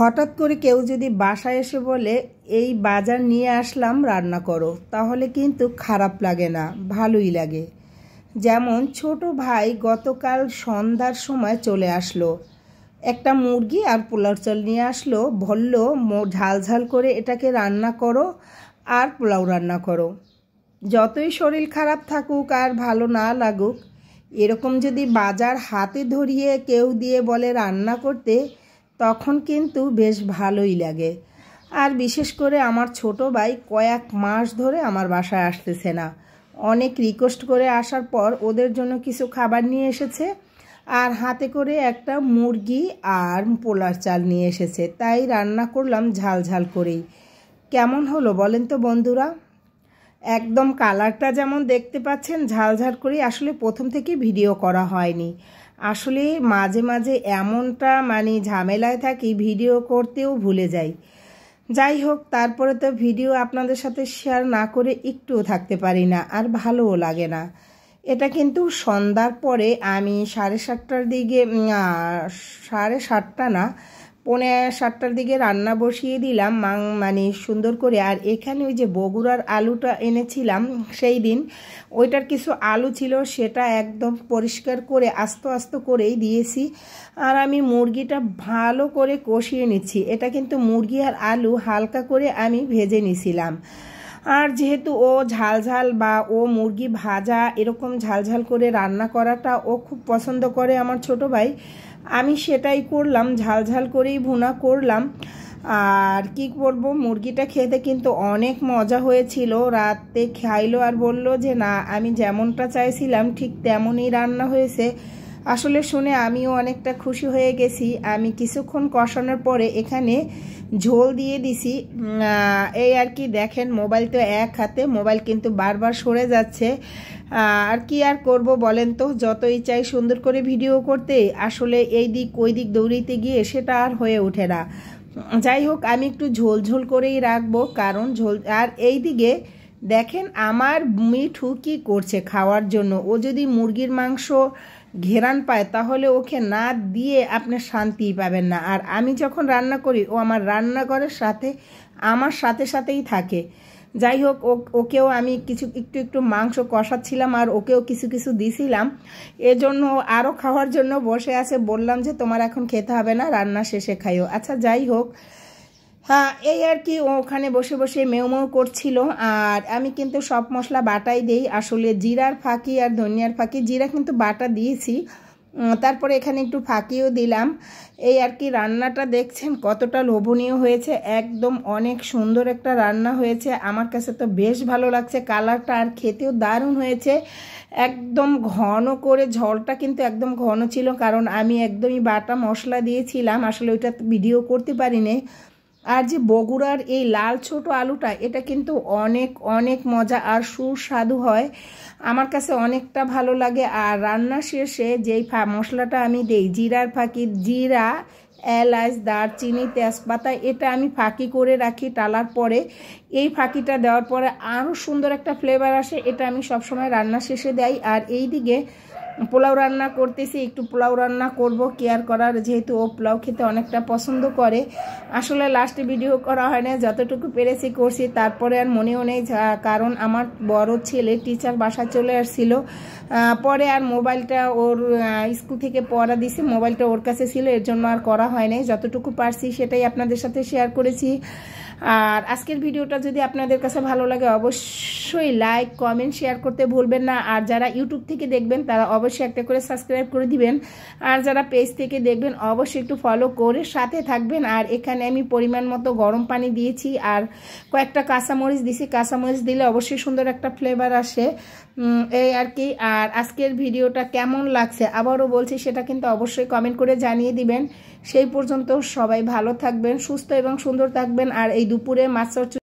হঠাৎ করে কেউ যদি বাসায় এসে বলে এই বাজার নিয়ে আসলাম রান্না করো, তাহলে কিন্তু খারাপ লাগে না, ভালোই লাগে। যেমন ছোট ভাই গতকাল সন্ধ্যার সময় চলে আসলো, একটা মুরগি আর পোলাও চাল নিয়ে আসলো, বলল ঝাল ঝাল করে এটাকে রান্না করো আর পোলাও রান্না করো। যতই শরীর খারাপ থাকুক আর ভালো না লাগুক, এরকম যদি বাজার হাতে ধরিয়ে কেউ দিয়ে বলে রান্না করতে, তখন কিন্তু বেশ ভালোই লাগে। আর বিশেষ করে আমার ছোট ভাই কয়েক মাস ধরে আমার বাসায় আসতেছে না, অনেক রিকোয়েস্ট করে আসার পর ওদের জন্য কিছু খাবার নিয়ে এসেছে, আর হাতে করে একটা মুরগি আর পোলার চাল নিয়ে এসেছে। তাই রান্না করলাম ঝাল ঝাল করেই। কেমন হলো বলেন তো বন্ধুরা? একদম কালারটা যেমন দেখতে পাচ্ছেন ঝাল ঝাল করে। আসলে প্রথম থেকে ভিডিও করা হয়নি, আসলে মাঝে মাঝে এমনটা ঝামেলায় থাকি, ভিডিও করতেও ভুলে যাই। যাই হোক, তারপরে তো ভিডিও আপনাদের সাথে শেয়ার না করে একটুও থাকতে পারি না, আর ভালোও লাগে না। এটা কিন্তু সন্ধ্যার পরে আমি 7:30টার দিকে, 7:30 না 7:45টার দিকে রান্না বসিয়ে দিলাম সুন্দর করে। আর এখানে ওই যে বগুড়ার আলুটা এনেছিলাম সেই দিন, ওইটার কিছু আলু ছিল, সেটা একদম পরিষ্কার করে আস্ত আস্ত করেই দিয়েছি। আর আমি মুরগিটা ভালো করে কষিয়ে নিচ্ছি। এটা কিন্তু মুরগি আর আলু হালকা করে আমি ভেজে নিছিলাম। আর যেহেতু ও ঝাল ঝাল বা ও মুরগি ভাজা এরকম ঝাল ঝাল করে রান্না করাটা ও খুব পছন্দ করে আমার ছোট ভাই, আমি সেটাই করলাম, ঝাল ঝাল করেই ভুনা করলাম। আর কি করব, মুরগিটা খেতে কিন্তু অনেক মজা হয়েছিল। রাতে খাইলো আর বলল যে না, আমি যেমনটা চাইছিলাম ঠিক তেমনই রান্না হয়েছে। আসলে শুনে আমিও অনেকটা খুশি হয়ে গেছি। আমি কিছুক্ষণ কষানোর পরে এখানে ঝোল দিয়ে দিছি। এই আর কি, দেখেন মোবাইল তো এক হাতে, মোবাইল কিন্তু বারবার সরে যাচ্ছে। আর কি আর করব বলেন তো, যতই চাই সুন্দর করে ভিডিও করতে, আসলে এই দিক ওই দিক দৌড়িতে গিয়ে সেটা আর হয়ে ওঠে না। যাই হোক, আমি একটু ঝোল ঝোল করেই রাখবো, কারণ ঝোল। আর এই দিকে দেখেন আমার মিঠু কি করছে খাওয়ার জন্য। ও যদি মুরগির মাংস ঘেরান পায় তাহলে ওকে না দিয়ে আপনি শান্তিই পাবেন না। আর আমি যখন রান্না করি, ও আমার রান্নাঘরের সাথে আমার সাথে সাথেই থাকে। যাই হোক, ওকেও আমি একটু মাংস কষাচ্ছিলাম আর ওকেও কিছু কিছু দিছিলাম, এজন্য আরও খাওয়ার জন্য বসে আছে। বললাম যে তোমার এখন খেতে হবে না, রান্না শেষে খাইও। আচ্ছা যাই হোক, হ্যাঁ এই আর কি, ওখানে বসে বসে মেউ মেউ করছিল। আর আমি কিন্তু সব মশলা বাটাই দেই, আসলে জিরার ফাঁকি আর ধনিয়ার ফাঁকি। জিরা কিন্তু বাটা দিয়েছি, তারপরে এখানে একটু ফাঁকিও দিলাম। এই আর কি, রান্নাটা দেখছেন কতটা লোভনীয় হয়েছে, একদম অনেক সুন্দর একটা রান্না হয়েছে। আমার কাছে তো বেশ ভালো লাগছে কালারটা, আর খেতেও দারুণ হয়েছে। একদম ঘন করে, ঝোলটা কিন্তু একদম ঘন ছিল, কারণ আমি একদমই বাটা মশলা দিয়েছিলাম। আসলে ওইটা ভিডিও করতে পারিনি। আর যে বগুড়ার এই লাল ছোট আলুটা, এটা কিন্তু অনেক অনেক মজা আর সুস্বাদু হয়, আমার কাছে অনেকটা ভালো লাগে। আর রান্না শেষে যেই মশলাটা আমি দেই, জিরার ফাঁকি, জিরা, এলাচ, দারচিনি, তেজপাতা, এটা আমি ফাঁকি করে রাখি টালার পরে। এই ফাঁকিটা দেওয়ার পরে আরও সুন্দর একটা ফ্লেভার আসে, এটা আমি সবসময় রান্না শেষে দেই। আর এই দিকে পোলাও রান্না করতেছি, একটু পোলাও রান্না করব, কেয়ার করার, যেহেতু ও পোলাও খেতে অনেকটা পছন্দ করে। আসলে লাস্টে ভিডিও করা হয় না, যতটুকু পেরেছি করছি। তারপরে আর মনেও নেই, কারণ আমার বড় ছেলে টিচার বাসায় চলে আসছিল। পরে আর মোবাইলটা ওর স্কুল থেকে পড়া দিছি, মোবাইলটা ওর কাছে ছিল, এর জন্য আর করা হয় নাই। যতটুকু পারছি সেটাই আপনাদের সাথে শেয়ার করেছি। আর আজকের ভিডিওটা যদি আপনাদের কাছে ভালো লাগে, অবশ্যই লাইক, কমেন্ট, শেয়ার করতে ভুলবেন না। আর যারা ইউটিউব থেকে দেখবেন তারা অবশ্যই একটা করে সাবস্ক্রাইব করে দিবেন। আর যারা পেজ থেকে দেখবেন অবশ্যই একটু ফলো করে সাথে থাকবেন। আর এখানে আমি পরিমাণ মতো গরম পানি দিয়েছি, আর কয়েকটা কাঁচামরিচ দিয়েছি। কাঁচামরিচ দিলে অবশ্যই সুন্দর একটা ফ্লেভার আসে, এই আর কি। আর আজকের ভিডিওটা কেমন লাগছে আবারও বলছি, সেটা কিন্তু অবশ্যই কমেন্ট করে জানিয়ে দিবেন। সেই পর্যন্ত সবাই ভালো থাকবেন, সুস্থ এবং সুন্দর থাকবেন। আর এই দুপুরে মাছ